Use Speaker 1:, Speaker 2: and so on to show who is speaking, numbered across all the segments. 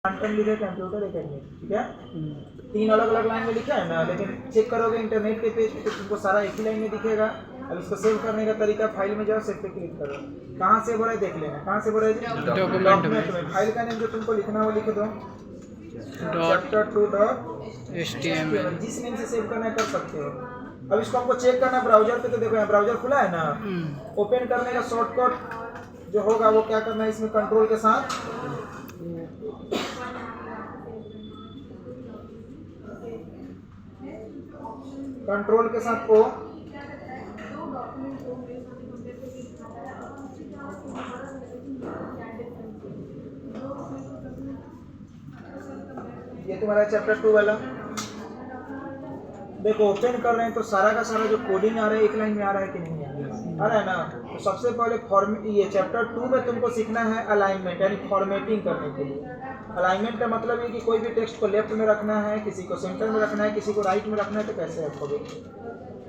Speaker 1: Quantum लिखा है computer academy, ठीक है। 3 अलग अलग लाइन में लिखा है ना, लेकिन चेक करोगे इंटरनेट के पेज पे तो तुमको सारा एक ही लाइन में दिखेगा। अब इसको सेव करने का तरीका, फाइल में जाओ, सेव पे क्लिक करो। कहाँ से बोला है देख लेना, कहाँ से बोला है डॉक्यूमेंट में। फाइल का नेम जो तुमको लिखना वो लिख दो, chapter2.html। जिस नेम से सेव करना कर सकते हो। अब इसको हमको चेक करना ब्राउजर पे, तो देखो यहाँ ब्राउजर खुला है ना, ओपन करने का शॉर्टकट जो होगा वो क्या करना है, इसमें कंट्रोल के साथ ओ, ये तुम्हारा चैप्टर 2 वाला। देखो ओपन कर रहे हैं तो सारा का सारा जो कोडिंग आ रहा है एक लाइन में आ रहा है कि नहीं आ रहा है ना। तो सबसे पहले ये चैप्टर 2 में तुमको सीखना है अलाइनमेंट, यानी फॉर्मेटिंग करने के लिए। अलाइनमेंट का मतलब है कि कोई भी टेक्स्ट को लेफ्ट में रखना है, किसी को सेंटर में रखना है, किसी को राइट में रखना है, तो कैसे रखोगे।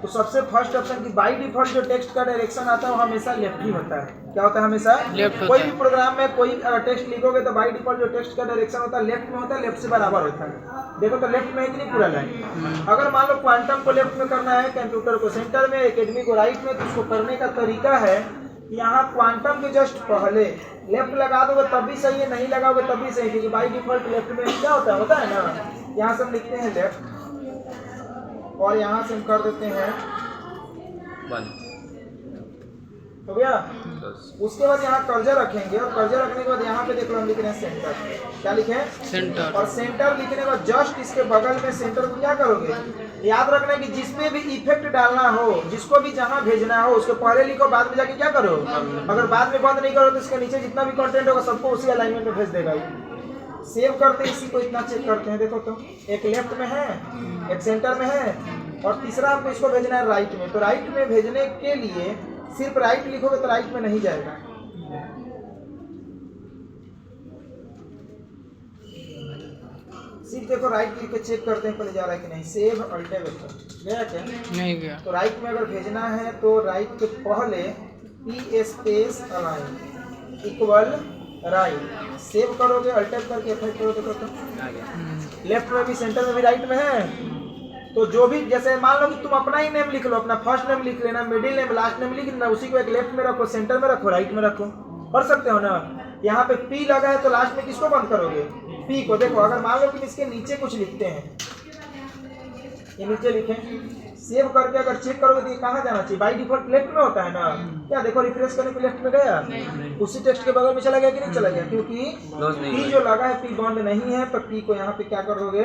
Speaker 1: तो सबसे फर्स्ट ऑप्शन की बाय डिफॉल्ट जो टेक्स्ट का डायरेक्शन आता है वो हमेशा लेफ्ट ही होता है। क्या होता है हमेशा लेफ्ट। कोई भी प्रोग्राम में कोई टेक्स्ट लिखोगे तो बाय डिफॉल्ट जो टेक्स्ट का डायरेक्शन होता है लेफ्ट में होता है, लेफ्ट से बराबर होता है। देखो तो लेफ्ट में है कि नहीं पूरा लाइन। अगर मान लो क्वांटम को लेफ्ट में करना है, कंप्यूटर को सेंटर में, एकेडमी को राइट में, तो उसको करने का तरीका है यहाँ क्वांटम के जस्ट पहले लेफ्ट लगा दोगे तब भी सही है, नहीं लगाओगे तब भी सही, क्योंकि बाय डिफॉल्ट लेफ्ट में क्या होता है ना। यहाँ से हम लिखते हैं लेफ्ट और यहाँ से हम कर देते हैं
Speaker 2: 1
Speaker 1: हो गया। उसके बाद यहाँ कर्जर रखेंगे और कर्जर रखने के बाद यहाँ पे देख लो हम लिख रहे हैं सेंटर। क्या लिखे हैं? सेंटर। और सेंटर लिखने के बाद जस्ट इसके बगल में सेंटर को क्या करोगे, याद रखना कि जिसपे भी इफेक्ट डालना हो, जिसको भी जहाँ भेजना हो उसको पहले लिखो, बाद में जाके क्या करो। अगर बाद में बंद नहीं करो तो इसके नीचे जितना भी कंटेंट होगा सबको उसी अलाइनमेंट में भेज देगा। सेव करते हैं इसी को, इतना चेक करते हैं। देखो तो एक लेफ्ट में है, एक सेंटर में है, और तीसरा आपको इसको भेजना है राइट में। तो राइट में भेजने के लिए सिर्फ राइट लिखोगे तो राइट में नहीं जाएगा। सिर्फ देखो राइट लिख के चेक करते हैं पहले जा रहा है कि नहीं। सेव अल्टरनेटिव गया क्या? नहीं गया। तो राइट में अगर भेजना है तो राइट के पहले P space align equal right save करोगे, अल्टर करके इफेक्ट करोगे तो लेफ्ट में भी सेंटर में भी राइट में है। तो जो भी जैसे मान लो कि तुम अपना ही नेम लिख लो, अपना फर्स्ट नेम लिख लेना, मिडिल नेम, लास्ट नेम लिख लेना, उसी को एक लेफ्ट में रखो, सेंटर में रखो, राइट में रखो, कर सकते हो ना। यहाँ पे पी लगा है तो लास्ट में किसको बंद करोगे, पी को। देखो अगर मान लो कि इसके नीचे कुछ लिखते हैं, ये नीचे लिखे, सेव करके अगर चेक करोगे तो ये कहाँ जाना चाहिए, बाय डिफॉल्ट लेफ्ट में होता है ना। क्या देखो रिफ्रेश करने पे लेफ्ट में गया, उसी टेक्स्ट के बगल में चला गया कि नहीं चला गया, क्योंकि पी जो लगा है पी बंद नहीं है, तो पी को यहाँ पे क्या करोगे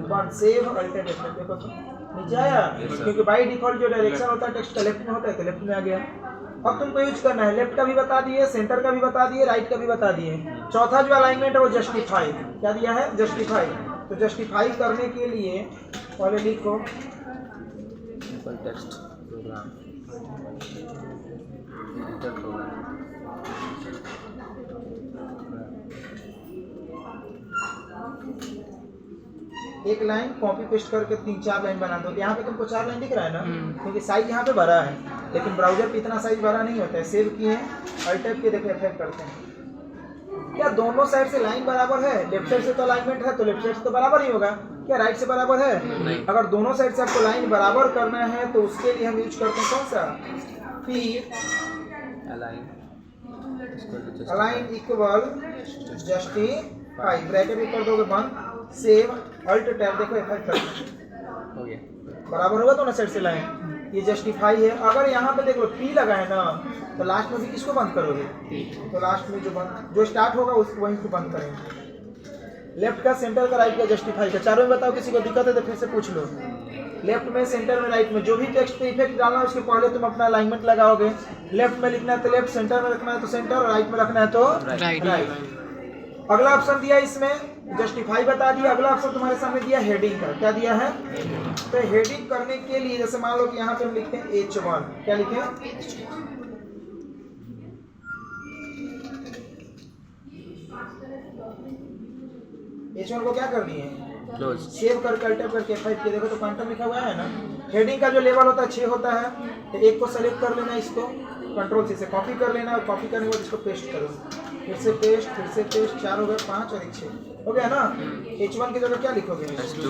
Speaker 1: बंद। सेव अल्टरनेटिव देखो तो नीचे आया, क्योंकि बाय डिफॉल्ट जो डायरेक्शन होता है टेक्स्ट का लेफ्ट में होता है तो लेफ्ट में आ गया। अब तुमको यूज करना है, लेफ्ट का भी बता दिए, सेंटर का भी बता दिए, राइट का भी बता दिए। चौथा जो अलाइनमेंट है वो जस्टिफाई, क्या दिया है जस्टिफाई। तो जस्टिफाई करने के लिए पहले लिखो
Speaker 2: टेक्स्ट प्रोग्राम
Speaker 1: एक लाइन कॉपी पेस्ट करके 3-4 लाइन बना दो। यहाँ पे तुमको 4 लाइन दिख रहा है ना, क्योंकि साइज यहाँ पे भरा है, लेकिन ब्राउजर पे इतना साइज भरा नहीं होता है। सेव किए, अल्टर के देखो इफेक्ट करते हैं। क्या दोनों साइड से लाइन बराबर है? लेफ्ट साइड से तो अलाइनमेंट है तो लेफ्ट साइड से तो बराबर ही होगा। क्या राइट से बराबर है? नहीं। अगर दोनों साइड से आपको लाइन बराबर करना है तो उसके लिए हम यूज करते हैं कौन सा, P align equal justify, bracket में कर दोगे बंद, सेव अल्ट टैब, देखो इफेक्ट करते हो गया, बराबर होगा दोनों साइड से लाइन। ये जस्टिफाई है। अगर यहाँ पे देख लो पी लगा है ना, तो लास्ट में भी किसको बंद करोगे, तो लास्ट में जो स्टार्ट होगा उसको वहीं को बंद करेंगे। लेफ्ट का, सेंटर का, राइट का, जस्टिफाई का, चारों में बताओ। किसी को दिक्कत है तो फिर से पूछ लो। लेफ्ट में, सेंटर में, राइट में, जो भी टेक्स्ट पे इफेक्ट डालना है उसके पहले तुम अपना अलाइनमेंट लगाओगे। लेफ्ट में लिखना है तो लेफ्ट, सेंटर में रखना है तो सेंटर, और राइट में रखना है तो राइट। अगला ऑप्शन दिया इसमें जस्टिफाई बता दिया। अगला ऑप्शन तुम्हारे सामने दिया हेडिंग का। क्या दिया है? तो हेडिंग करने के लिए जैसे मान लो कि यहाँ पे हम लिखते हैं H1, क्या लिखे H1 को क्या कर दिए, सेव करके अल्टर करके F5 किया। देखो तो क्वांटम लिखा हुआ है ना। हेडिंग का जो लेवल होता है 6 होता है, तो एक को सेलेक्ट कर लेना, इसको कंट्रोल से कॉपी कर लेना, और कॉपी करने के बाद इसको पेस्ट करो। फिर से पेस्ट 4 हो गए, 5 और 1 6 हो गया ना। H1 की जगह क्या लिखोगे?
Speaker 2: H2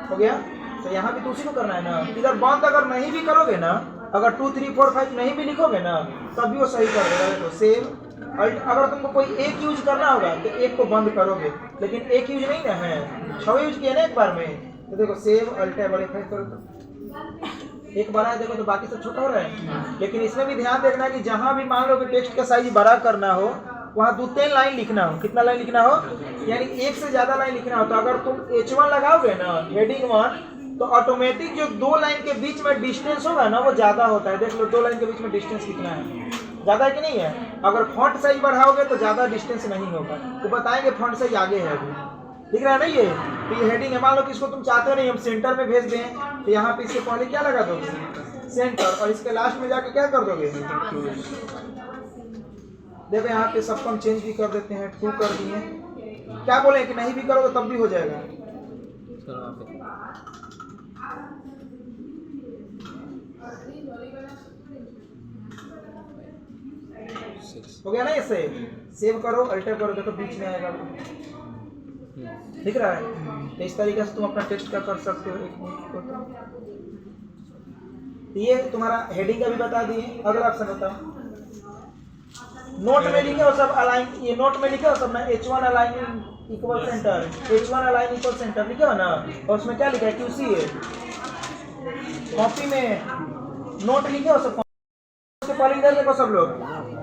Speaker 1: हो गया। तो यहाँ भी तो उसी को करना है ना। इधर बंद अगर नहीं भी करोगे ना, अगर 2 3 4 5 नहीं भी लिखोगे ना, तब भी वो सही कर देगा। देखो सेव अल्ट, अगर तुमको कोई एक यूज करना होगा तो एक को बंद करोगे, लेकिन एक यूज नहीं ना है, 6 यूज किया ना एक बार में। तो देखो सेव अल्ट बड़े फाइल करो तो एक बड़ा है, देखो तो बाकी सब छोटा हो रहा है। लेकिन इसमें भी ध्यान देखना है कि जहां भी मान लो कि टेक्स्ट का साइज बड़ा करना हो, वहाँ 2-3 लाइन लिखना हो। कितना लाइन लिखना हो? यानी एक से ज्यादा लाइन लिखना हो। तो अगर तुम H1 लगाओगे ना, हेडिंग 1, तो ऑटोमेटिक जो 2 लाइन के बीच में डिस्टेंस होगा ना, वो ज्यादा होता है। देख लो 2 लाइन के बीच में डिस्टेंस कितना है, ज्यादा है कि नहीं है। अगर फॉन्ट साइज बढ़ाओगे तो ज्यादा डिस्टेंस नहीं होगा। तो बताएंगे फॉन्ट साइज आगे है अभी, दिख रहा है ना ये। तो ये हेडिंग है, मान लो कि इसको तुम चाहते नहीं हम सेंटर में भेज दें, तो यहाँ पे इसके पहले क्या लगा दोगे? सेंटर, और इसके लास्ट में जाके क्या कर दोगे? देखो यहाँ पे सबको हम चेंज भी कर देते हैं, 2 कर दिए। क्या बोले कि नहीं भी करोगे तब भी हो जाएगा। हो गया ना। ये सेव करो, अल्टर करो, देखो बीच में आएगा, दिख रहा है। तो इस तरीके से तुम अपना टेक्स्ट का कर सकते हो। एक मिनट, ये तुम्हारा हेडिंग का भी बता दिए। अगला ऑप्शन बताओ। नोट में लिखे हो सब अलाइन, ये नोट में लिखे हो सब ना, H1 align equal centre, H1 align equal centre लिखे हो ना, और उसमें क्या लिखा है? QC है। कॉपी में नोट लिखे हो सब, उसके पहले इधर देखो सब लोग।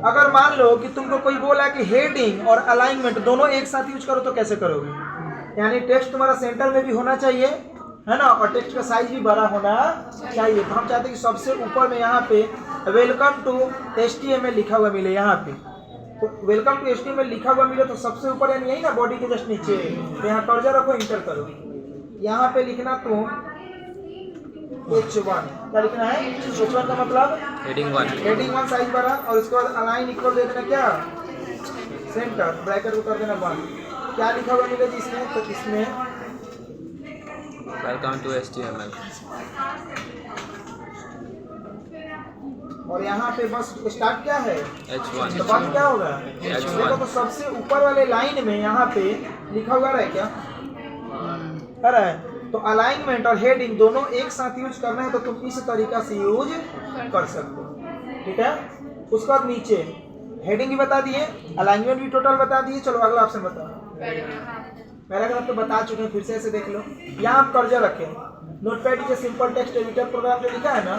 Speaker 1: अगर मान लो कि तुमको कोई बोला कि हेडिंग और अलाइनमेंट दोनों एक साथ यूज करो, तो कैसे करोगे? यानी टेक्स्ट तुम्हारा सेंटर में भी होना चाहिए, है ना, और टेक्स्ट का साइज भी बड़ा होना चाहिए। तो हम चाहते हैं कि सबसे ऊपर में यहाँ पे वेलकम टू HTML लिखा हुआ मिले। यहाँ पे तो वेलकम टू HTML लिखा हुआ मिले तो सबसे ऊपर, यानी यही ना बॉडी के जस्ट नीचे। तो यहाँ कर्सर रखो, इंटर करो, यहाँ पे लिखना तुम H1। क्या लिखना है? H1 का मतलब हेडिंग 1 साइज बड़ा, और उसके बाद अलाइन इक्वल दे देना क्या? सेंटर, ब्रैकेट को कर देना 1। क्या लिखा हुआ मिले जिसमें? तो इसमें
Speaker 2: वेलकम टू HTML,
Speaker 1: और यहाँ पे बस स्टार्ट क्या है?
Speaker 2: H1।
Speaker 1: तो बात क्या होगा? देखो तो सबसे ऊपर वाले लाइन में यहाँ पे लिखा हुआ है क्या? रहा है। तो अलाइनमेंट और हेडिंग दोनों एक साथ यूज करना है, तो तुम इस तरीका से यूज कर सकते हो, ठीक है। उसके बाद नीचे हेडिंग भी बता दिए, अलाइनमेंट भी टोटल बता दिए। चलो अगला ऑप्शन बताओ। पैराग्राफ तो बता चुके हैं, फिर से ऐसे देख लो। यहाँ हम कर्सर रखें, नोटपैड के सिंपल टेक्स्ट एडिटर प्रोग्राम जो लिखा है ना,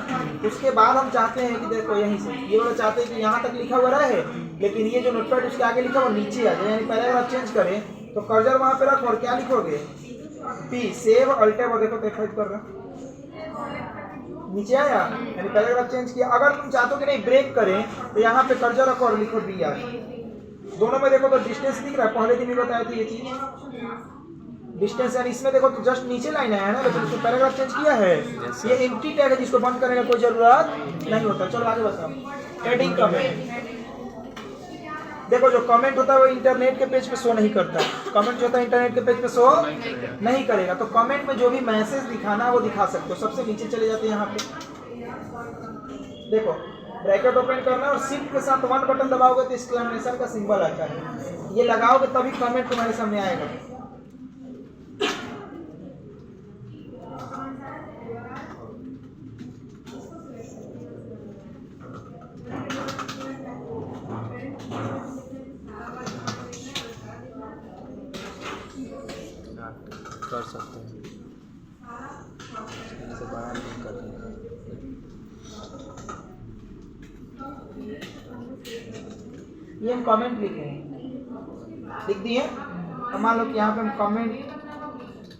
Speaker 1: उसके बाद हम चाहते हैं कि देखो यहीं से ये वाला चाहते हैं कि यहाँ तक लिखा हुआ रहे, लेकिन ये जो नोटपैड उसके आगे लिखा हुआ नीचे आ जाए। यानी पैराग्राफ चेंज करें तो कर्सर वहाँ पे रखो, और क्या लिखोगे? P, सेव अल्टर, देखो तो एक्टिवेट कर रहा नीचे आया, यानी पैराग्राफ चेंज किया। अगर तुम चाहते हो कि नहीं ब्रेक करें, तो यहाँ पे कर्सर रखो और लिखो BR। दोनों में देखो तो डिस्टेंस दिख रहा है, पहले दिन भी बताया था ये चीज डिस्टेंस। यानी इसमें देखो तो जस्ट नीचे लाइन है ना, लेकिन उसमें पैराग्राफ चेंज किया है। ये एम्प्टी टैग है जिसको बंद करने का कोई जरूरत नहीं होता। चलो आगे बताओ। हेडिंग कमेंट, देखो जो कमेंट होता है वो इंटरनेट के पेज पे शो नहीं करता। कमेंट जो होता है इंटरनेट के पेज पे शो नहीं करेगा। तो कमेंट में जो भी मैसेज दिखाना है वो दिखा सकते हो। सबसे नीचे चले जाते हैं, यहाँ पे देखो ब्रैकेट ओपन करना और शिफ्ट के साथ 1 बटन दबाओगे तो एक्सक्लेमेशन का सिंबल आता है। ये लगाओगे तभी कमेंट तुम्हारे सामने आएगा।
Speaker 2: कर सकते हैं, इसे बड़ा नहीं कर देंगे।
Speaker 1: ये हम कमेंट लिखे हैं, लिख दिए। अब मान लो कि यहाँ पे हम कमेंट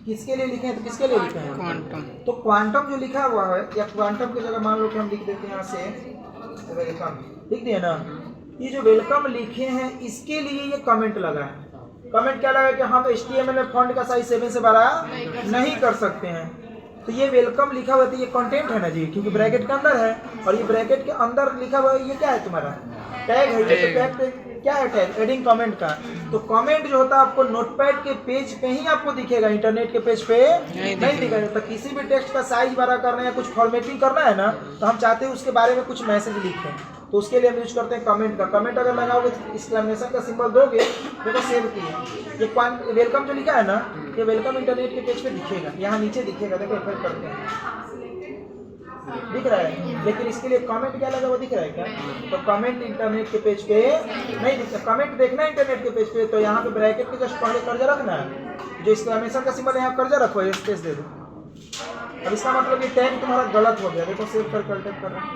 Speaker 1: किसके लिए लिखे हैं, तो किसके लिए लिखे हैं? क्वांटम। तो क्वांटम जो लिखा हुआ है, या क्वांटम की जगह मान लो कि हम लिख देते हैं यहाँ से वेलकम, लिख दिए ना। ये जो वेलकम लिखे हैं इसके लिए ये कमेंट लगा है। कमेंट क्या लगा कि हम HTML में फॉन्ट का साइज 7 से बड़ा नहीं कर सकते हैं। तो ये वेलकम लिखा हुआ है, तो ये कंटेंट है ना जी, क्योंकि ब्रैकेट के अंदर है। और ये ब्रैकेट के अंदर लिखा हुआ है, ये क्या है तुम्हारा? टैग है ये, तो टैग पे क्या है टैग? एडिंग कमेंट का। तो कमेंट जो होता है आपको नोटपैड के पेज पे ही आपको दिखेगा, इंटरनेट के पेज पे नहीं दिखेगा। तो किसी भी टेक्स्ट का साइज बड़ा करना है या कुछ फॉर्मेटिंग करना है ना, तो हम चाहते हैं उसके बारे में कुछ मैसेज लिखें, तो उसके लिए हम यूज करते हैं कमेंट का। कमेंट अगर लगाओगे तो एक्सक्लेमेशन का सिंबल दोगे, देखो सेव किया। ये वेलकम जो लिखा है ना, ये वेलकम इंटरनेट के पेज पे दिखेगा, यहाँ नीचे दिखेगा, देखो इफेक्ट करते हैं, दिख रहा है। लेकिन इसके लिए कमेंट क्या लगा वो दिख रहा है क्या? तो कमेंट इंटरनेट के पेज पे नहीं दिखता। कमेंट देखना है इंटरनेट के पेज पे, तो यहाँ पे ब्रैकेट के जस्ट पहले कर्जा रखना है, जो एक्सक्लेमेशन का सिंबल है यहाँ कर्जा रखो, ये स्पेस दे दो। अब इसका मतलब ये टैग तुम्हारा गलत हो गया, देखो सेव कर टाइप कर रहा है।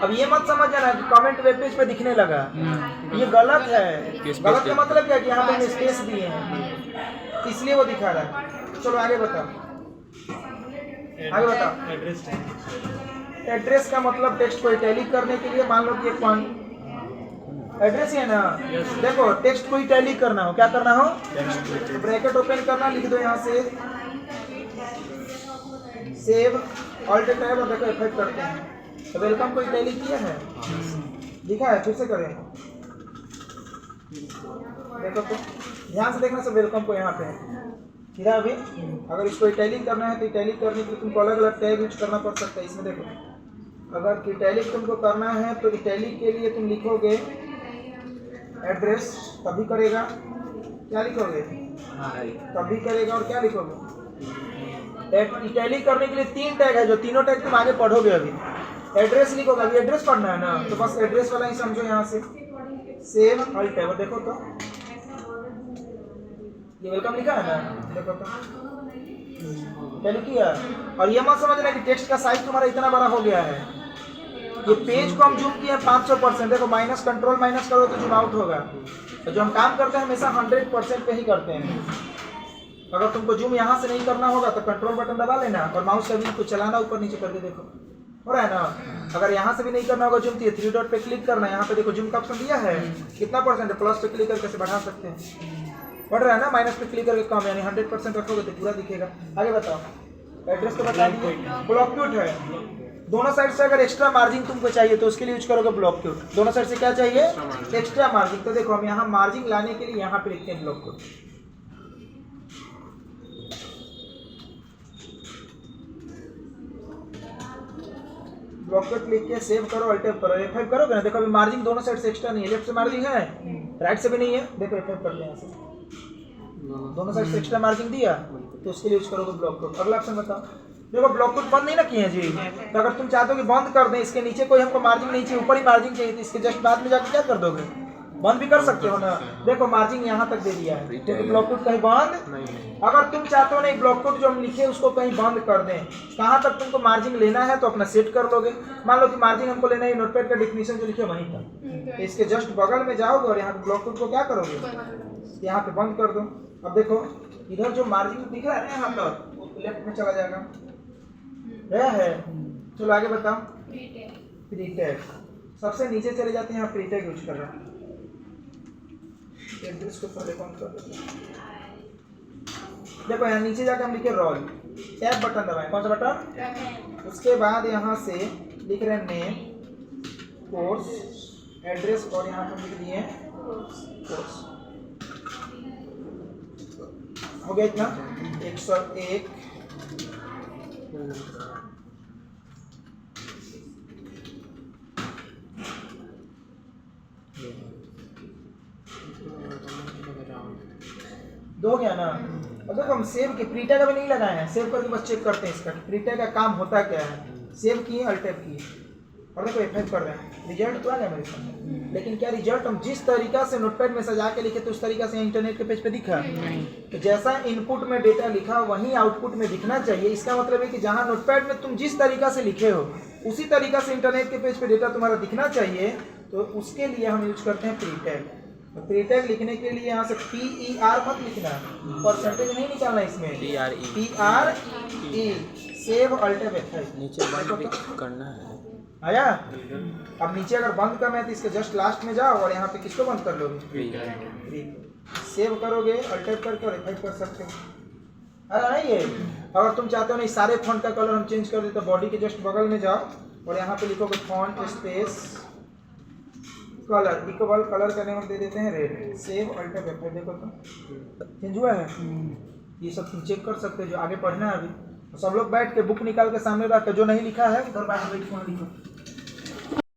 Speaker 1: अब ये मत समझ जाना कि कमेंट वेब पेज पे दिखने लगा, ये गलत है। गलत का मतलब क्या है कि यहाँ पे स्पेस दिए हैं, इसलिए वो दिखा रहा है। चलो आगे बताओ, आगे बताओ। एड्रेस का मतलब टेक्स्ट को इटैलिक करने के लिए, मान लो कि एक एड्रेस है ना, देखो टेक्स्ट को इटैलिक करना हो, क्या करना हो? तो ब्रैकेट ओपन करना, लिख दो यहाँ से सेव ऑल्ट टैब और देखो इफेक्ट करते हैं। तो वेलकम को इटैलिक किया है, दिखा है, फिर से करें, देखो तो ध्यान से देखना सब वेलकम को यहाँ पे ठीक है। अभी अगर इसको इटैलिक करना है तो इटैलिक करने के लिए तुमको अलग अलग टैग यूज करना पड़ सकता है। इसमें देखो, अगर इटैलिक तुमको करना है तो इटैलिक के लिए तुम लिखोगे एड्रेस, तभी करेगा, क्या लिखोगे? तभी करेगा, और क्या लिखोगे? इटैलिक करने के लिए 3 टैग है, जो तीनों टैग तुम आगे पढ़ोगे। अभी एड्रेस लिखोगे, अभी एड्रेस पढ़ना है ना, तो बस एड्रेस वाला ही समझो। यहाँ से सेव ऑल्ट टैब, देखो तो ये वेलकम लिखा है ना, देखो तो पहले किया। और ये मत समझना कि टेक्स्ट का साइज तुम्हारा इतना बड़ा हो गया है। ये पेज को हम जूम किए 500%, देखो माइनस कंट्रोल माइनस करो तो जूम आउट होगा। तो जो हम काम करते हैं हमेशा 100% पे ही करते हैं। अगर तुमको जूम यहाँ से नहीं करना होगा तो कंट्रोल बटन दबा लेना और माउस का व्हील को चलाना ऊपर नीचे करके, देखो हो रहा है ना। अगर यहाँ से भी नहीं करना होगा जूम, तो 3 डॉट पे क्लिक करना है, यहाँ पे देखो जूम का ऑप्शन दिया है, कितना परसेंट है, प्लस पे क्लिक करके से बढ़ा सकते हैं, बढ़ रहा है ना, माइनस पे क्लिक करके कम, यानी 100% रखोगे तो पूरा दिखेगा। आगे बताओ, एड्रेस तो बता दिए। ब्लॉक क्यूट है, दोनों साइड से अगर एक्स्ट्रा मार्जिन तुमको चाहिए तो उसके लिए यूज करोगे ब्लॉक क्यूट। दोनों साइड से क्या चाहिए? Extra margin. तो देखो हम यहाँ मार्जिन लाने के लिए यहाँ पे लिखते हैं ब्लॉक क्यूट। ब्लॉक क्यूट लिख के सेव करो, अल्ट करो, F5 करोगे ना, देखो अभी मार्जिन दोनों साइड से एक्स्ट्रा नहीं है, लेफ्ट से मार्जिन है, राइट से भी नहीं है, देखो F5 कर ले यहाँ से, दोनों साइड से एक्स्ट्रा मार्जिन दिया, तो उसके लिए यूज करोगे ब्लॉक कोड। अगला ऑप्शन बताओ, देखो ब्लॉक कोड बंद नहीं ना किए जी, तो अगर तुम चाहते हो कि बंद कर दें, इसके नीचे कोई हमको मार्जिन नहीं चाहिए, ऊपर ही मार्जिन चाहिए, तो इसके जस्ट बाद में जाकर क्या कर दोगे? बंद भी कर सकते हो ना। देखो मार्जिन यहाँ तक दे दिया है, क्योंकि ब्लॉक कोड कहीं बंद, अगर तुम चाहते हो ना ब्लॉक कोड जो हम लिखे उसको कहीं बंद कर दें, कहाँ तक तुमको मार्जिन लेना है तो अपना सेट कर लोगे। मान लो कि मार्जिन हमको लेना है नोटपैड का डेफिनेशन जो लिखे वहीं तक, तो इसके जस्ट बगल में जाओगे और यहाँ पे ब्लॉक कोड को क्या करोगे? यहाँ पे बंद कर दो। अब देखो इधर जो मार्जिन दिख रहा है ना यहाँ तक, वो लेफ्ट में चला जाएगा, गया है। चलो आगे बताओ, प्रीटैग, सबसे नीचे चले जाते हैं, यहाँ प्रीटैग यूज कर रहे हैं। एड्रेस को पहले कौन कर देते हैं, देखो यहाँ नीचे जाकर हम लिखे रोल, टैब बटन दबाएं, कौन सा बटन? उसके बाद यहाँ से लिख रहे हैं नेम, कोर्स, एड्रेस, और यहाँ पर लिख दिए कोर्स। हो गया इतना, 101 दो गया ना। अब देखो हम सेव के प्रीटैग अभी नहीं लगाए हैं, सेव करके बस चेक करते हैं इसका प्रीटैग का काम होता क्या है। सेव किए, अल्ट टैब किए, और देखो F5 कर रहे हैं, रिजल्ट तो आ गया मेरे सामने। लेकिन क्या रिजल्ट हम जिस तरीका से नोटपैड में सजा के लिखे तो उस तरीका से इंटरनेट के पेज पे दिखा? तो जैसा इनपुट में डेटा लिखा वहीं आउटपुट में दिखना चाहिए। इसका मतलब है कि जहाँ नोटपैड में तुम जिस तरीका से लिखे हो उसी तरीका से इंटरनेट के पेज पे डेटा तुम्हारा दिखना चाहिए। तो उसके लिए हम यूज करते हैं प्रीटैग। तो प्रीटैग लिखने के लिए यहाँ से PER मत लिखना, परसेंटेज नहीं निकालना इसमें, PRE, सेव अल्ट F5,
Speaker 2: नीचे बंद भी करना है।
Speaker 1: आया? अब नीचे अगर बंद करना है तो इसके जस्ट लास्ट में जाओ और यहाँ पे किसको बंद कर लोगे? सेव करोगे, अल्ट करके और F5 कर सकते हो। अरे नहीं, ये अगर तुम चाहते हो नहीं सारे फॉन्ट का कलर हम चेंज कर देते, तो बॉडी के जस्ट बगल में जाओ और यहाँ पे लिखोगे font space colour equal colour का नेम हम दे देते हैं रेड। सेव अल्टर वेक्टर, देखो तो चेंज हुआ है। ये सब तुम चेक कर सकते हो जो आगे पढ़ना है। अभी सब लोग बैठ के बुक निकाल के सामने रख के जो नहीं लिखा है उधर बैठ के लिखो।